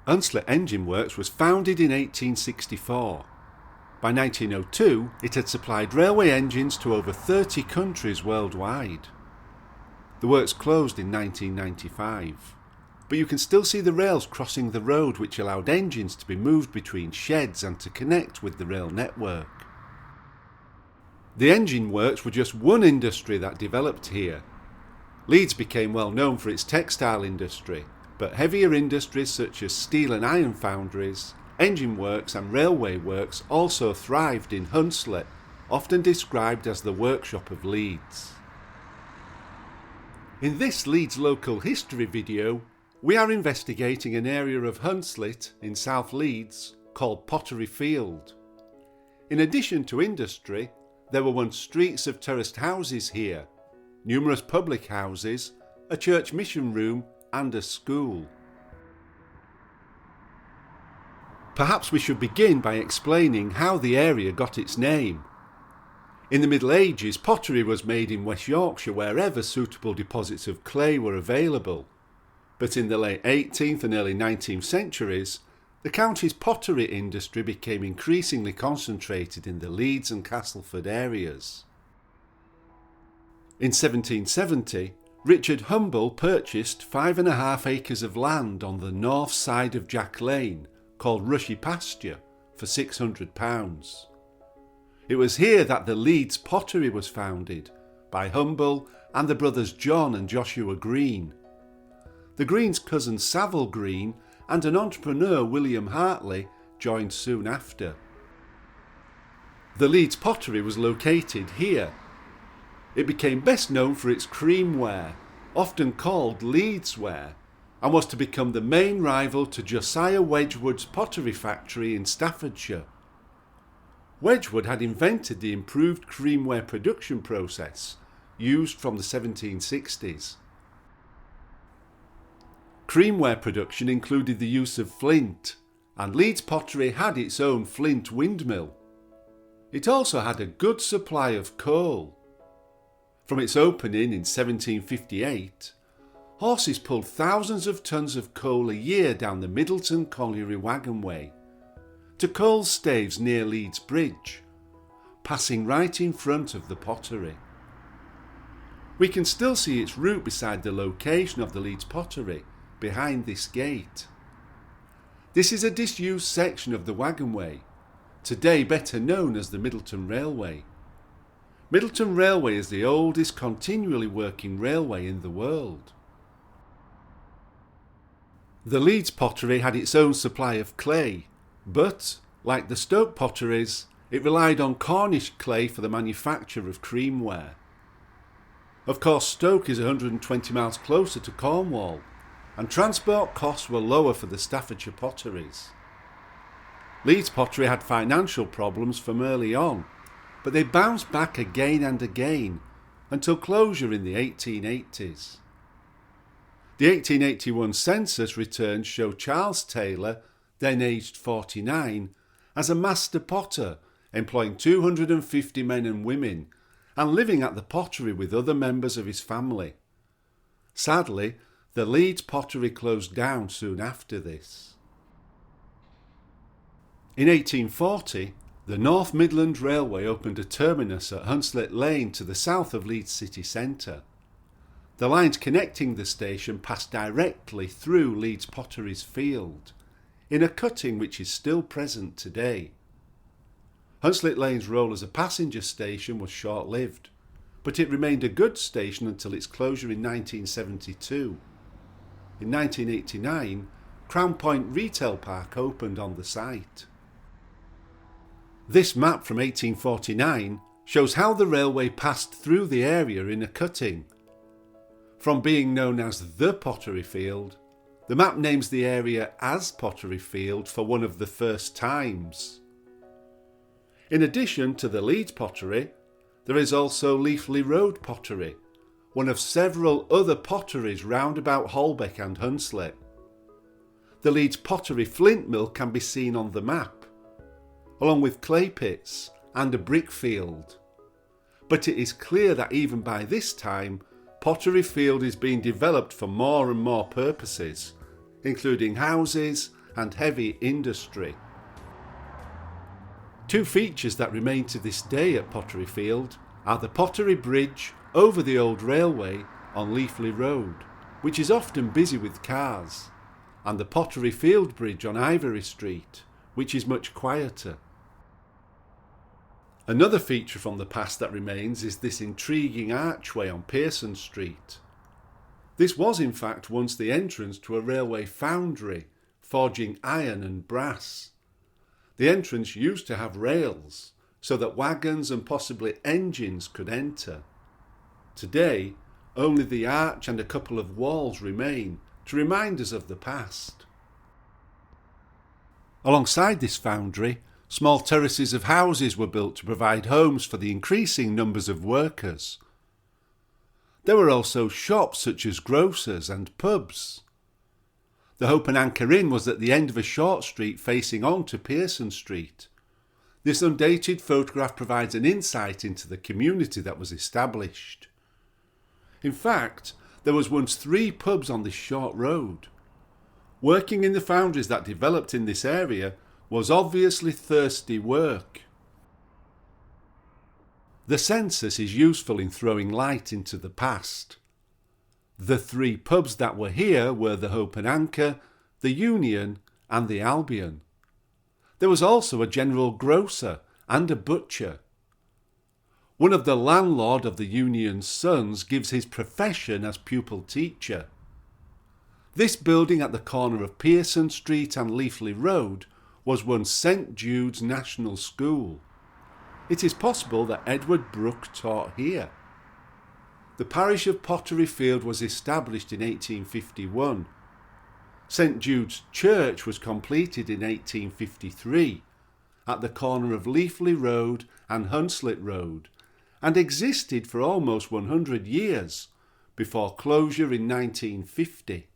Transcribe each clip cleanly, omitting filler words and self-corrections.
Hunslet Engine Works was founded in 1864. By 1902, it had supplied railway engines to over 30 countries worldwide. The works closed in 1995, but you can still see the rails crossing the road, which allowed engines to be moved between sheds and to connect with the rail network. The engine works were just one industry that developed here. Leeds became well known for its textile industry, but heavier industries such as steel and iron foundries, engine works and railway works also thrived in Hunslet, often described as the workshop of Leeds. In this Leeds Local History video, we are investigating an area of Hunslet in South Leeds called Pottery Field. In addition to industry, there were once streets of terraced houses here, numerous public houses, a church mission room and a school. Perhaps we should begin by explaining how the area got its name. In the Middle Ages, pottery was made in West Yorkshire wherever suitable deposits of clay were available. But in the late 18th and early 19th centuries, the county's pottery industry became increasingly concentrated in the Leeds and Castleford areas. In 1770, Richard Humble purchased 5.5 acres of land on the north side of Jack Lane, called Rushy Pasture, for £600. It was here that the Leeds Pottery was founded by Humble and the brothers John and Joshua Green. The Green's cousin Saville Green and an entrepreneur, William Hartley, joined soon after. The Leeds Pottery was located here. It became best known for its creamware, often called Leedsware, and was to become the main rival to Josiah Wedgwood's pottery factory in Staffordshire. Wedgwood had invented the improved creamware production process, used from the 1760s. Creamware production included the use of flint, and Leeds Pottery had its own flint windmill. It also had a good supply of coal. From its opening in 1758, horses pulled thousands of tons of coal a year down the Middleton Colliery Wagonway to coal staves near Leeds Bridge, passing right in front of the pottery. We can still see its route beside the location of the Leeds Pottery, behind this gate. This is a disused section of the Wagonway, today better known as the Middleton Railway. Middleton Railway is the oldest continually working railway in the world. The Leeds Pottery had its own supply of clay, but, like the Stoke potteries, it relied on Cornish clay for the manufacture of creamware. Of course, Stoke is 120 miles closer to Cornwall, and transport costs were lower for the Staffordshire potteries. Leeds Pottery had financial problems from early on, but they bounced back again and again until closure in the 1880s. The 1881 census returns show Charles Taylor, then aged 49, as a master potter, employing 250 men and women, and living at the pottery with other members of his family. Sadly, the Leeds Pottery closed down soon after this. In 1840, the North Midland Railway opened a terminus at Hunslet Lane to the south of Leeds city centre. The lines connecting the station passed directly through Leeds Pottery's field, in a cutting which is still present today. Hunslet Lane's role as a passenger station was short-lived, but it remained a goods station until its closure in 1972. In 1989, Crown Point Retail Park opened on the site. This map from 1849 shows how the railway passed through the area in a cutting. From being known as the Pottery Field, the map names the area as Pottery Field for one of the first times. In addition to the Leeds Pottery, there is also Leafley Road Pottery, one of several other potteries round about Holbeck and Hunslet. The Leeds Pottery flint mill can be seen on the map, along with clay pits and a brick field. But it is clear that even by this time, Pottery Field is being developed for more and more purposes, including houses and heavy industry. Two features that remain to this day at Pottery Field are the Pottery Bridge over the old railway on Leafley Road, which is often busy with cars, and the Pottery Field Bridge on Ivory Street, which is much quieter. Another feature from the past that remains is this intriguing archway on Pearson Street. This was in fact once the entrance to a railway foundry, forging iron and brass. The entrance used to have rails, so that wagons and possibly engines could enter. Today, only the arch and a couple of walls remain to remind us of the past. Alongside this foundry, small terraces of houses were built to provide homes for the increasing numbers of workers. There were also shops such as grocers and pubs. The Hope and Anchor Inn was at the end of a short street facing on to Pearson Street. This undated photograph provides an insight into the community that was established. In fact, there was once 3 pubs on this short road. Working in the foundries that developed in this area was obviously thirsty work. The census is useful in throwing light into the past. The 3 pubs that were here were the Hope and Anchor, the Union and the Albion. There was also a general grocer and a butcher. One of the landlord of the Union's sons gives his profession as pupil teacher. This building at the corner of Pearson Street and Leafley Road was once St Jude's National School. It is possible that Edward Brooke taught here. The parish of Pottery Field was established in 1851. St Jude's Church was completed in 1853 at the corner of Leafley Road and Hunslet Road, and existed for almost 100 years before closure in 1950.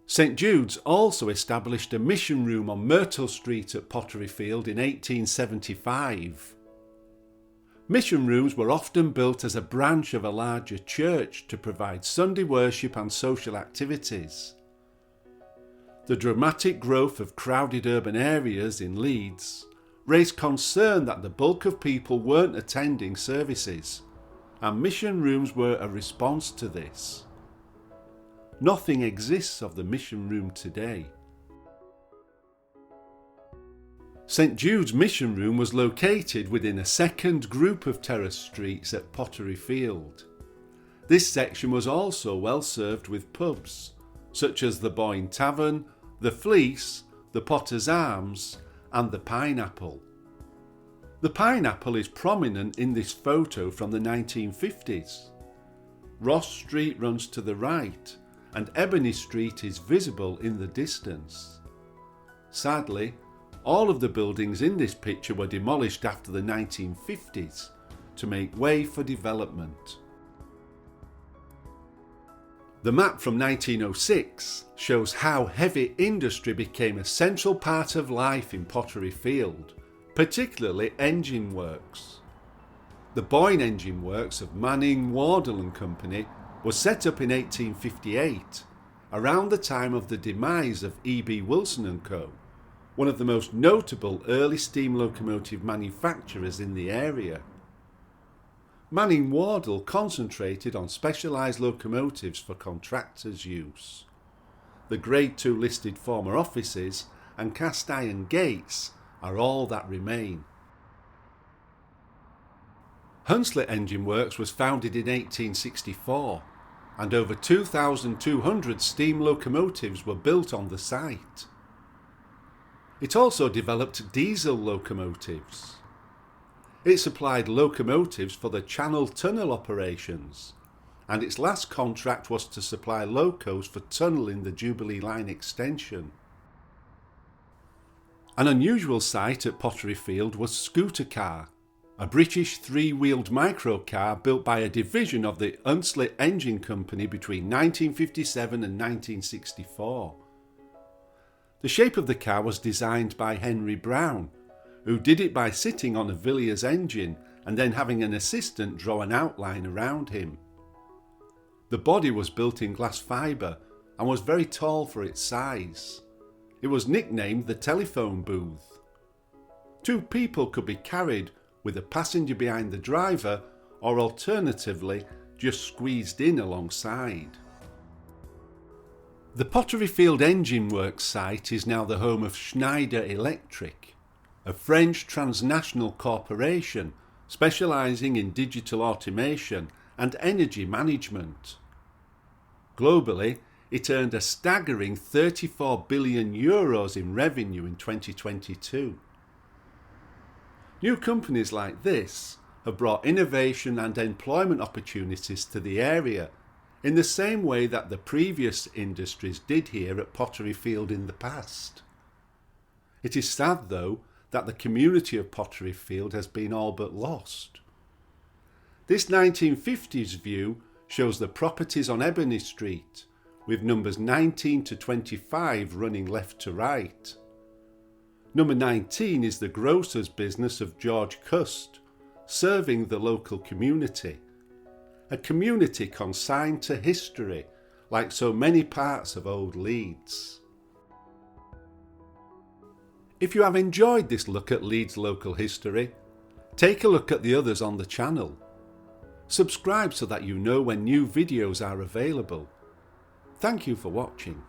St Jude's also established a mission room on Myrtle Street at Pottery Field in 1875. Mission rooms were often built as a branch of a larger church to provide Sunday worship and social activities. The dramatic growth of crowded urban areas in Leeds raised concern that the bulk of people weren't attending services, and mission rooms were a response to this. Nothing exists of the mission room today. St Jude's mission room was located within a second group of terrace streets at Pottery Field. This section was also well served with pubs, such as the Boyne Tavern, the Fleece, the Potter's Arms and the Pineapple. The Pineapple is prominent in this photo from the 1950s. Ross Street runs to the right and Ebony Street is visible in the distance. Sadly, all of the buildings in this picture were demolished after the 1950s to make way for development. The map from 1906 shows how heavy industry became a central part of life in Pottery Field, particularly engine works. The Boyne Engine Works of Manning, Wardle and Company was set up in 1858, around the time of the demise of E.B. Wilson & Co., one of the most notable early steam locomotive manufacturers in the area. Manning Wardle concentrated on specialised locomotives for contractors' use. The Grade II listed former offices and cast iron gates are all that remain. Hunslet Engine Works was founded in 1864 and over 2,200 steam locomotives were built on the site. It also developed diesel locomotives. It supplied locomotives for the Channel Tunnel operations, and its last contract was to supply locos for tunnelling the Jubilee Line extension. An unusual sight at Pottery Field was Scootacar, a British 3-wheeled microcar built by a division of the Hunslet Engine Company between 1957 and 1964. The shape of the car was designed by Henry Brown, who did it by sitting on a Villiers engine and then having an assistant draw an outline around him. The body was built in glass fibre and was very tall for its size. It was nicknamed the telephone booth. 2 people could be carried with a passenger behind the driver, or alternatively just squeezed in alongside. The Pottery Field engine works site is now the home of Schneider Electric, a French transnational corporation specialising in digital automation and energy management. Globally, it earned a staggering €34 billion in revenue in 2022. New companies like this have brought innovation and employment opportunities to the area in the same way that the previous industries did here at Pottery Field in the past. It is sad, though, that the community of Pottery Field has been all but lost. This 1950s view shows the properties on Ebony Street, with numbers 19 to 25 running left to right. Number 19 is the grocer's business of George Cust, serving the local community. A community consigned to history, like so many parts of old Leeds. If you have enjoyed this look at Leeds local history, take a look at the others on the channel. Subscribe so that you know when new videos are available. Thank you for watching.